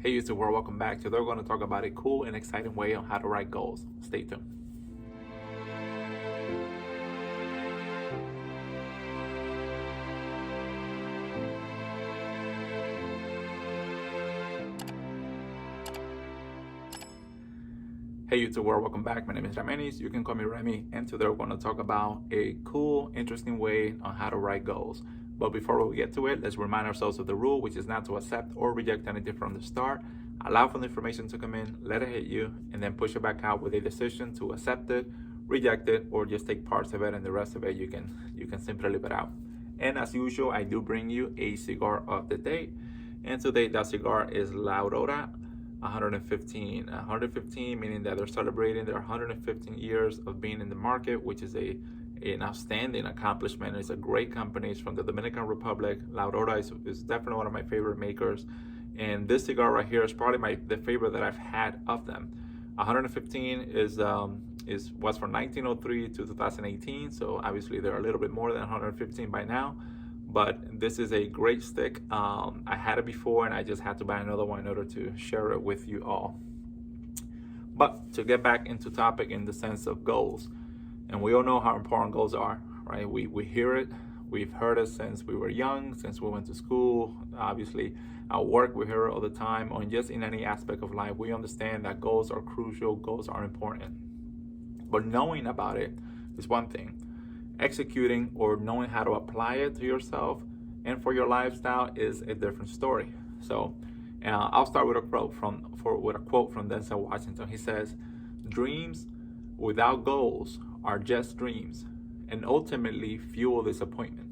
Hey YouTube world, welcome back. Today we're going to talk about a cool and exciting way on how to write goals. Stay tuned. Hey YouTube world, welcome back. My name is Ramenis. You can call me Remy, and today we're going to talk about a cool, interesting way on how to write goals. But before we get to it, let's remind ourselves of the rule, which is not to accept or reject anything from the start. Allow for the information to come in, let it hit you, and then push it back out with a decision to accept it, reject it, or just take parts of it, and the rest of it you can simply leave it out. And as usual, I do bring you a cigar of the day, and today that cigar is La Aurora 115. 115 meaning that they're celebrating their 115 years of being in the market, which is an outstanding accomplishment. It's a great company. It's from the Dominican Republic. La Aurora is definitely one of my favorite makers. And this cigar right here is probably the favorite that I've had of them. 115 was from 1903 to 2018. So obviously they're a little bit more than 115 by now. But this is a great stick. I had it before and I just had to buy another one in order to share it with you all. But to get back into topic in the sense of goals, and we all know how important goals are, right? We hear it, we've heard it since we were young, since we went to school. Obviously, at work, we hear it all the time, or just in any aspect of life. We understand that goals are crucial, goals are important. But knowing about it is one thing. Executing or knowing how to apply it to yourself and for your lifestyle is a different story. So I'll start with a quote from Denzel Washington. He says, "Dreams without goals are just dreams and ultimately fuel disappointment."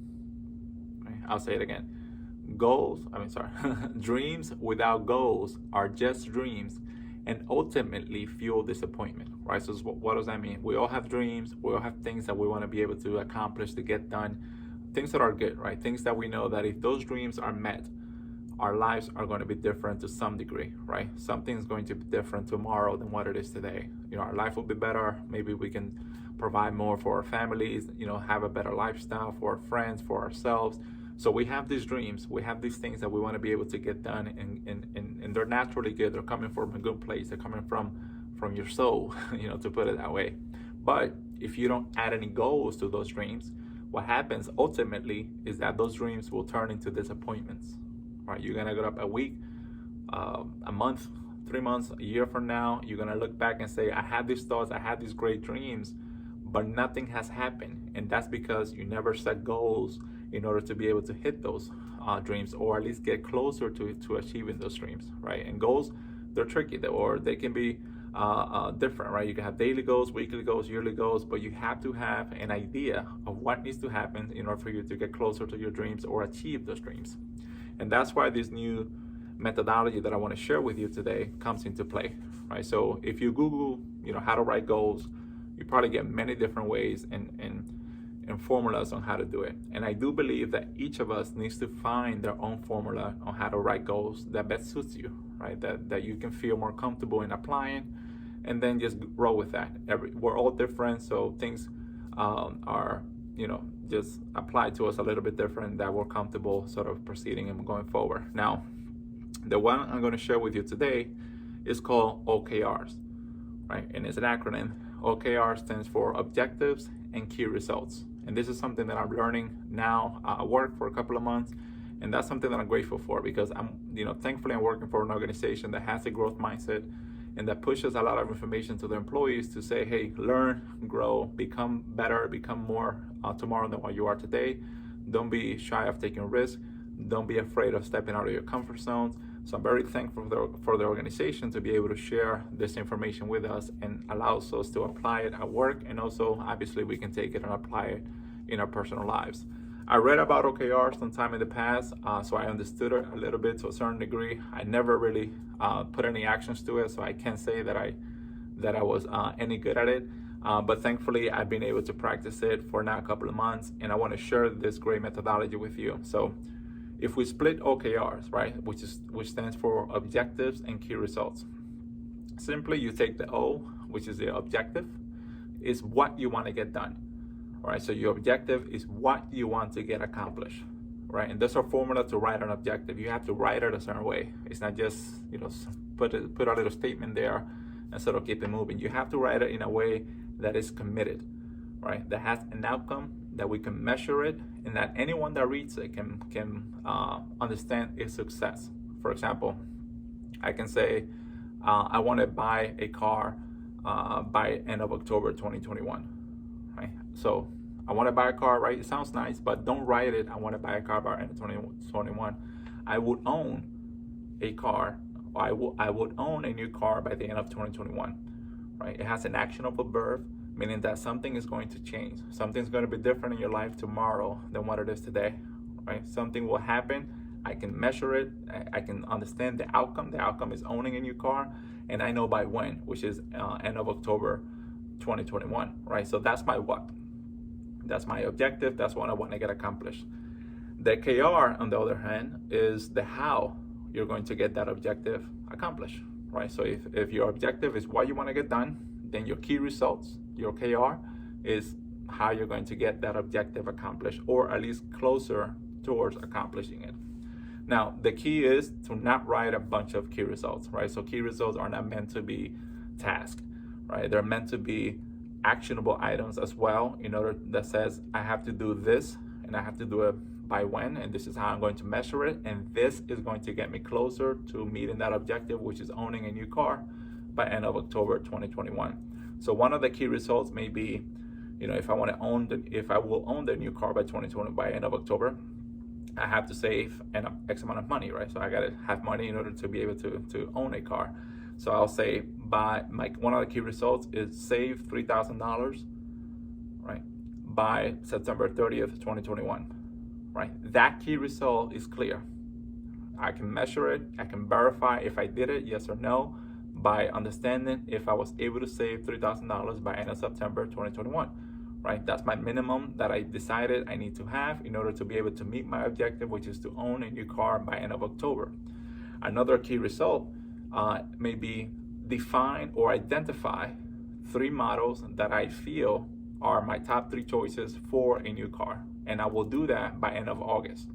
Right? I'll say it again. Dreams without goals are just dreams and ultimately fuel disappointment, right? So what does that mean? We all have dreams. We all have things that we want to be able to accomplish, to get done, things that are good, right? Things that we know that if those dreams are met, our lives are going to be different to some degree, right? Something's going to be different tomorrow than what it is today. Our life will be better. Maybe we can provide more for our families, have a better lifestyle for our friends, for ourselves. So we have these dreams, we have these things that we want to be able to get done, and they're naturally good. They're coming from a good place. They're coming from your soul, to put it that way. But if you don't add any goals to those dreams, what happens ultimately is that those dreams will turn into disappointments, right? You're gonna get up a week, a month, 3 months, a year from now, you're gonna look back and say, I had these thoughts, I had these great dreams, but nothing has happened. And that's because you never set goals in order to be able to hit those dreams, or at least get closer to achieving those dreams, right? And goals, they're tricky, or they can be different, right? You can have daily goals, weekly goals, yearly goals, but you have to have an idea of what needs to happen in order for you to get closer to your dreams or achieve those dreams. And that's why this new methodology that I want to share with you today comes into play, right? So if you Google, how to write goals, you probably get many different ways and formulas on how to do it. And I do believe that each of us needs to find their own formula on how to write goals that best suits you, right? That you can feel more comfortable in applying, and then just roll with that. We're all different, so things are, just applied to us a little bit different, that we're comfortable sort of proceeding and going forward. Now, the one I'm going to share with you today is called OKRs, right? And it's an acronym. OKR stands for Objectives and Key Results. And this is something that I'm learning now at work for a couple of months. And that's something that I'm grateful for, because thankfully I'm working for an organization that has a growth mindset and that pushes a lot of information to their employees to say, hey, learn, grow, become better, become more tomorrow than what you are today. Don't be shy of taking risks. Don't be afraid of stepping out of your comfort zones. So I'm very thankful for the organization to be able to share this information with us and allows us to apply it at work, and also obviously we can take it and apply it in our personal lives. I read about OKRs sometime in the past, so I understood it a little bit to a certain degree. I never really put any actions to it, so I can't say that I was any good at it. But thankfully, I've been able to practice it for now a couple of months, and I want to share this great methodology with you. So if we split OKRs, right, which stands for Objectives and Key Results, simply you take the O, which is the objective, is what you want to get done. All right, so your objective is what you want to get accomplished, right? And there's a formula to write an objective. You have to write it a certain way. It's not just, put a little statement there and sort of keep it moving. You have to write it in a way that is committed, right? That has an outcome, that we can measure it, and that anyone that reads it can understand its success. For example, I can say, I want to buy a car by end of October 2021, right? So I want to buy a car, right? It sounds nice, but don't write it, I want to buy a car by end of 2021. I would own a car, I would own a new car by the end of 2021, right? It has an actionable verb, meaning that something is going to change. Something's going to be different in your life tomorrow than what it is today, right? Something will happen. I can measure it. I can understand the outcome. The outcome is owning a new car, and I know by when, which is end of October 2021, right? So that's my what. That's my objective. That's what I want to get accomplished. The KR, on the other hand, is the how you're going to get that objective accomplished, right? So if your objective is what you want to get done, then your key results, your KR, is how you're going to get that objective accomplished, or at least closer towards accomplishing it. Now, the key is to not write a bunch of key results, right? So key results are not meant to be tasks, right? They're meant to be actionable items as well, in order that says, I have to do this, and I have to do it by when, and this is how I'm going to measure it, and this is going to get me closer to meeting that objective, which is owning a new car by end of October 2021. So one of the key results may be, if I will own the new car by 2020 by end of October, I have to save an X amount of money, right? So I gotta have money in order to be able to own a car. So I'll say one of the key results is save $3,000, right, by September 30th, 2021, right? That key result is clear. I can measure it. I can verify if I did it, yes or no, by understanding if I was able to save $3,000 by end of September 2021, right? That's my minimum that I decided I need to have in order to be able to meet my objective, which is to own a new car by end of October. Another key result may be define or identify 3 models that I feel are my top 3 choices for a new car, and I will do that by end of August,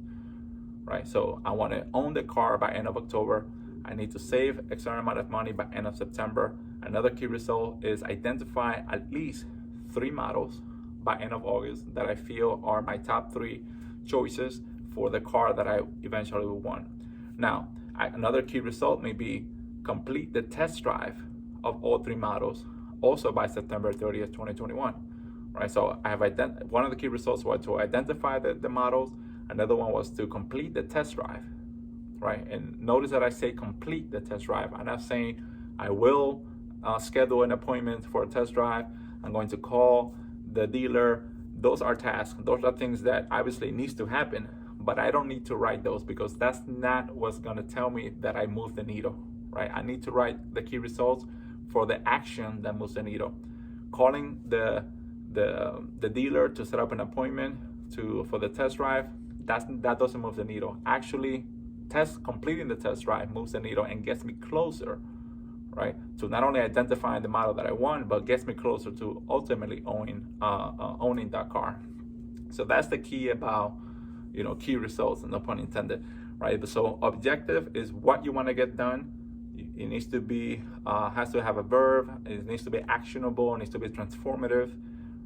right? So I want to own the car by end of October. I need to save a certain amount of money by end of September. Another key result is identify at least 3 models by end of August that I feel are my top 3 choices for the car that I eventually will want. Now, another key result may be complete the test drive of all 3 models also by September 30th, 2021, right? So I have one of the key results was to identify the models. Another one was to complete the test drive, right? And notice that I say complete the test drive. I'm not saying I will schedule an appointment for a test drive. I'm going to call the dealer. Those are tasks. Those are things that obviously needs to happen, but I don't need to write those because that's not what's going to tell me that I moved the needle, right? I need to write the key results for the action that moves the needle. Calling the dealer to set up an appointment for the test drive, that doesn't move the needle. Actually, completing the test drive moves the needle and gets me closer, right, to not only identifying the model that I want, but gets me closer to ultimately owning that car. So that's the key about key results, no pun intended, right? So objective is what you want to get done. It needs to be has to have a verb. It needs to be actionable. It needs to be transformative,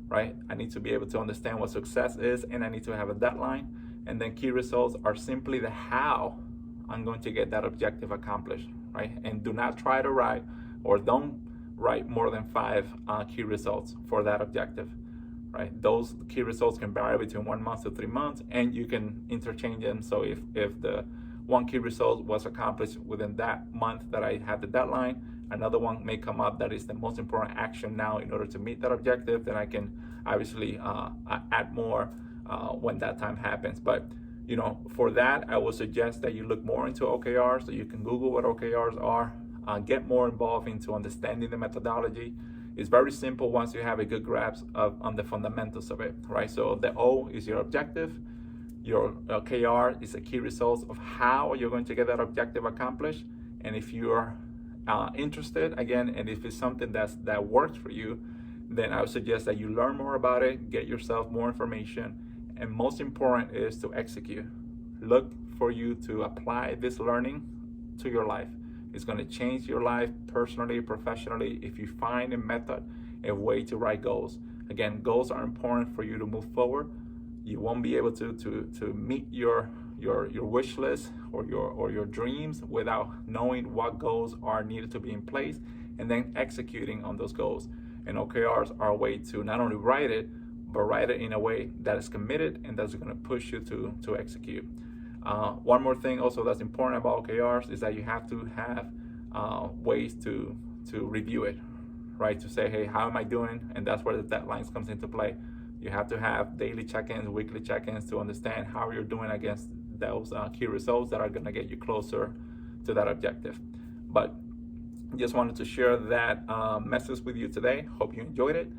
right? I need to be able to understand what success is, and I need to have a deadline. And then key results are simply the how I'm going to get that objective accomplished, right? And do not try to write, or don't write more than 5 key results for that objective, right? Those key results can vary between 1 month to 3 months, and you can interchange them. So if the one key result was accomplished within that month that I had the deadline, another one may come up that is the most important action now in order to meet that objective, then I can obviously add more when that time happens. But for that, I would suggest that you look more into OKRs. So you can Google what OKRs are, get more involved into understanding the methodology. It's very simple once you have a good grasp on the fundamentals of it, right? So the O is your objective. Your KR is the key results of how you're going to get that objective accomplished. And if you're interested, again, and if it's something that works for you, then I would suggest that you learn more about it, get yourself more information, and most important is to execute, look for you to apply this learning to your life. It's going to change your life personally, professionally, if you find a method, a way to write goals. Again, goals are important for you to move forward. You won't be able to meet your wish list or your dreams without knowing what goals are needed to be in place and then executing on those goals. And OKRs are a way to not only write it, but write it in a way that is committed and that's going to push you to execute. One more thing also that's important about OKRs is that you have to have ways to review it, right? To say, hey, how am I doing? And that's where the deadlines comes into play. You have to have daily check-ins, weekly check-ins to understand how you're doing against those key results that are going to get you closer to that objective. But just wanted to share that message with you today. Hope you enjoyed it.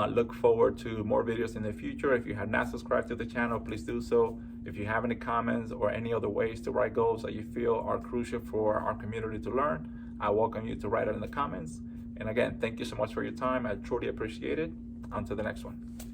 Look forward to more videos in the future. If you have not subscribed to the channel, please do so. If you have any comments or any other ways to write goals that you feel are crucial for our community to learn, I welcome you to write it in the comments. And again, thank you so much for your time. I truly appreciate it. On to the next one.